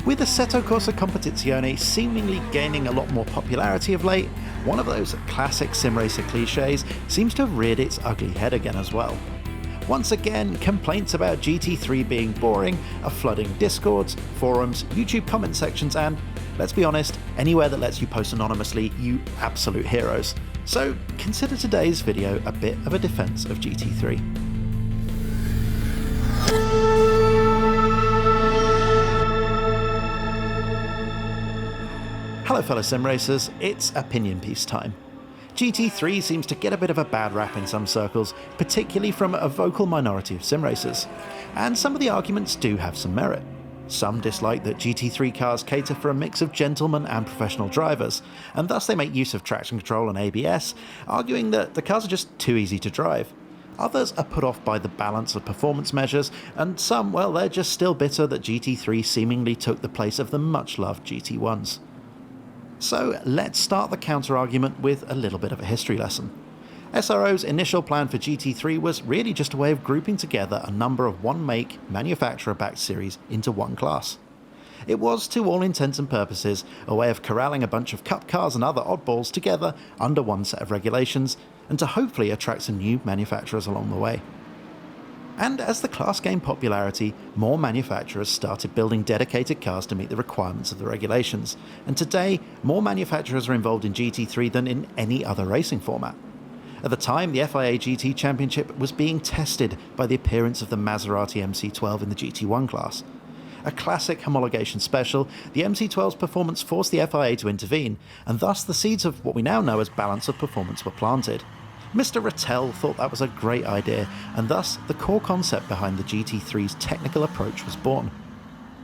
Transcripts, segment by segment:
With Assetto Corsa Competizione seemingly gaining a lot more popularity of late, one of those classic sim racer cliches seems to have reared its ugly head again as well. Once again, complaints about GT3 being boring are flooding Discords, forums, YouTube comment sections and, let's be honest, anywhere that lets you post anonymously, you absolute heroes. So consider today's video a bit of a defense of GT3. Hello fellow sim racers, it's opinion piece time. GT3 seems to get a bit of a bad rap in some circles, particularly from a vocal minority of sim racers, and some of the arguments do have some merit. Some dislike that GT3 cars cater for a mix of gentlemen and professional drivers, and thus they make use of traction control and ABS, arguing that the cars are just too easy to drive. Others are put off by the balance of performance measures, and some, well, they're just still bitter that GT3 seemingly took the place of the much-loved GT1s. So let's start the counter-argument with a little bit of a history lesson. SRO's initial plan for GT3 was really just a way of grouping together a number of one-make, manufacturer-backed series into one class. It was, to all intents and purposes, a way of corralling a bunch of cup cars and other oddballs together under one set of regulations, and to hopefully attract some new manufacturers along the way. And as the class gained popularity, more manufacturers started building dedicated cars to meet the requirements of the regulations, and today, more manufacturers are involved in GT3 than in any other racing format. At the time, the FIA GT Championship was being tested by the appearance of the Maserati MC12 in the GT1 class. A classic homologation special, the MC12's performance forced the FIA to intervene, and thus the seeds of what we now know as balance of performance were planted. Mr. Rattel thought that was a great idea, and thus the core concept behind the GT3's technical approach was born.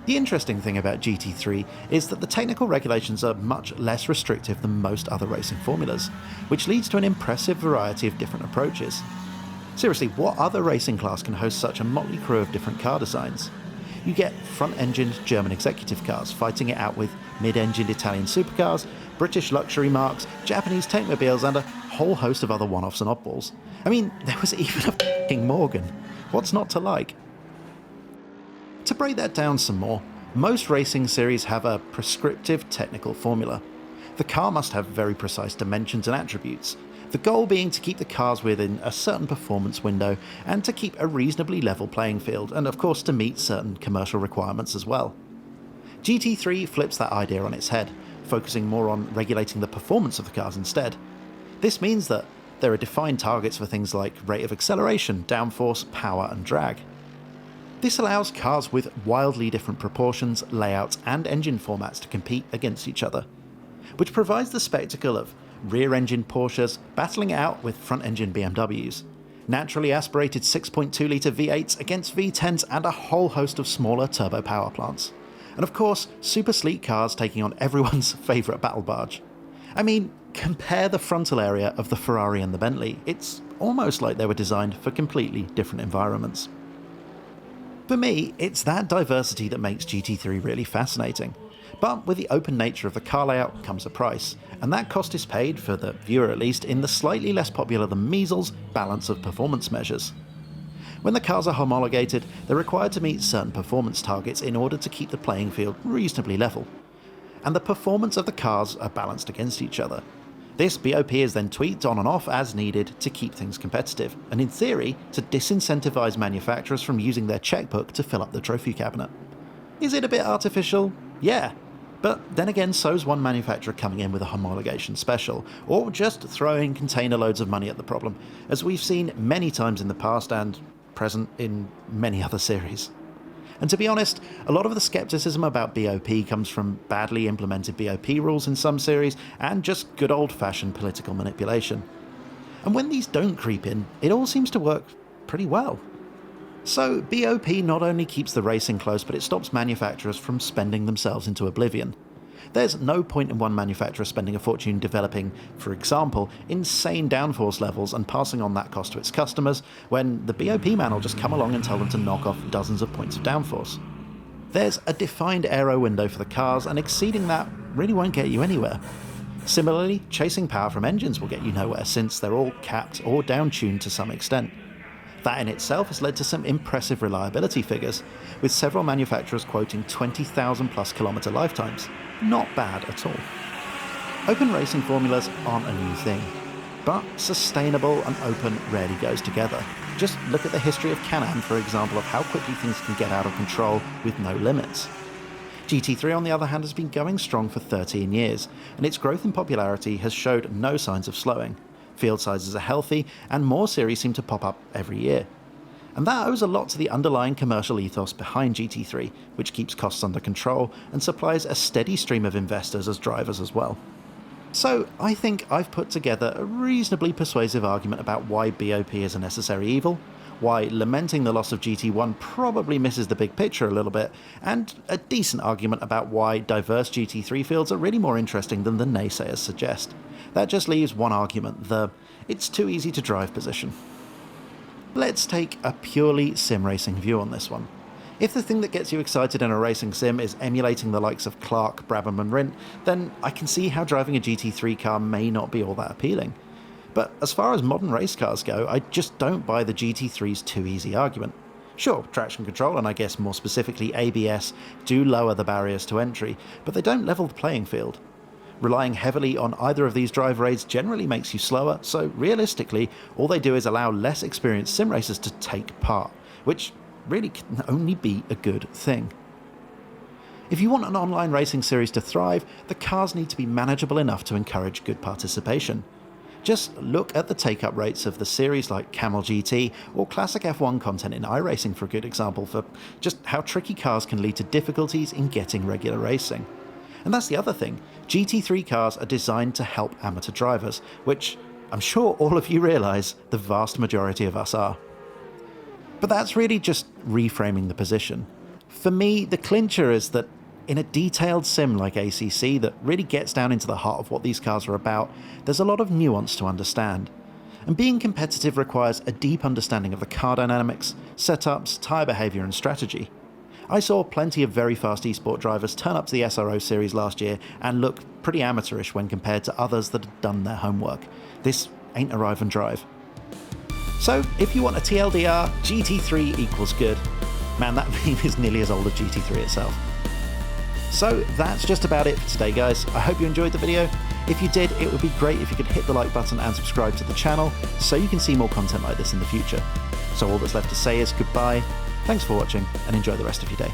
The interesting thing about GT3 is that the technical regulations are much less restrictive than most other racing formulas, which leads to an impressive variety of different approaches. Seriously, what other racing class can host such a motley crew of different car designs? You get front-engined German executive cars fighting it out with mid-engined Italian supercars, British luxury marques, Japanese tankmobiles, and a whole host of other one-offs and oddballs. I mean, there was even a f***ing Morgan. What's not to like? To break that down some more, most racing series have a prescriptive technical formula. The car must have very precise dimensions and attributes, the goal being to keep the cars within a certain performance window and to keep a reasonably level playing field, and of course to meet certain commercial requirements as well. GT3 flips that idea on its head, focusing more on regulating the performance of the cars instead. This means that there are defined targets for things like rate of acceleration, downforce, power and drag. This allows cars with wildly different proportions, layouts and engine formats to compete against each other, which provides the spectacle of rear-engine Porsches battling it out with front-engine BMWs, naturally aspirated 6.2-litre V8s against V10s and a whole host of smaller turbo power plants. And of course, super sleek cars taking on everyone's favourite battle barge. I mean, compare the frontal area of the Ferrari and the Bentley. It's almost like they were designed for completely different environments. For me, it's that diversity that makes GT3 really fascinating. But with the open nature of the car layout comes a price, and that cost is paid, for the viewer at least, in the slightly less popular than measles balance of performance measures. When the cars are homologated, they're required to meet certain performance targets in order to keep the playing field reasonably level. And the performance of the cars are balanced against each other. This BOP is then tweaked on and off as needed to keep things competitive, and in theory, to disincentivize manufacturers from using their checkbook to fill up the trophy cabinet. Is it a bit artificial? Yeah. But then again, so's one manufacturer coming in with a homologation special, or just throwing container loads of money at the problem, as we've seen many times in the past and present in many other series. And to be honest, a lot of the skepticism about BOP comes from badly implemented BOP rules in some series and just good old-fashioned political manipulation. And when these don't creep in, it all seems to work pretty well. So BOP not only keeps the racing close, but it stops manufacturers from spending themselves into oblivion. There's no point in one manufacturer spending a fortune developing, for example, insane downforce levels and passing on that cost to its customers, when the BOP man will just come along and tell them to knock off dozens of points of downforce. There's a defined aero window for the cars, and exceeding that really won't get you anywhere. Similarly, chasing power from engines will get you nowhere, since they're all capped or down-tuned to some extent. That in itself has led to some impressive reliability figures, with several manufacturers quoting 20,000 plus kilometre lifetimes. Not bad at all. Open racing formulas aren't a new thing, but sustainable and open rarely goes together. Just look at the history of Can-Am for example of how quickly things can get out of control with no limits. GT3 on the other hand has been going strong for 13 years, and its growth in popularity has showed no signs of slowing. Field sizes are healthy, and more series seem to pop up every year. And that owes a lot to the underlying commercial ethos behind GT3, which keeps costs under control and supplies a steady stream of investors as drivers as well. So I think I've put together a reasonably persuasive argument about why BOP is a necessary evil, why lamenting the loss of GT1 probably misses the big picture a little bit, and a decent argument about why diverse GT3 fields are really more interesting than the naysayers suggest. That just leaves one argument, the "it's too easy to drive" position. Let's take a purely sim racing view on this one. If the thing that gets you excited in a racing sim is emulating the likes of Clark, Brabham and Rindt, then I can see how driving a GT3 car may not be all that appealing. But as far as modern race cars go, I just don't buy the GT3's too easy argument. Sure, traction control, and I guess more specifically ABS, do lower the barriers to entry, but they don't level the playing field. Relying heavily on either of these drive raids generally makes you slower, so realistically, all they do is allow less experienced sim racers to take part, which really can only be a good thing. If you want an online racing series to thrive, the cars need to be manageable enough to encourage good participation. Just look at the take-up rates of the series like Camel GT or classic F1 content in iRacing for a good example for just how tricky cars can lead to difficulties in getting regular racing. And that's the other thing, GT3 cars are designed to help amateur drivers, which I'm sure all of you realise the vast majority of us are. But that's really just reframing the position. For me, the clincher is that in a detailed sim like ACC that really gets down into the heart of what these cars are about, there's a lot of nuance to understand. And being competitive requires a deep understanding of the car dynamics, setups, tyre behaviour and strategy. I saw plenty of very fast esport drivers turn up to the SRO series last year and look pretty amateurish when compared to others that had done their homework. This ain't arrive and drive. So if you want a TLDR, GT3 equals good. Man, that meme is nearly as old as GT3 itself. So that's just about it for today, guys. I hope you enjoyed the video. If you did, it would be great if you could hit the like button and subscribe to the channel so you can see more content like this in the future. So all that's left to say is goodbye, thanks for watching, and enjoy the rest of your day.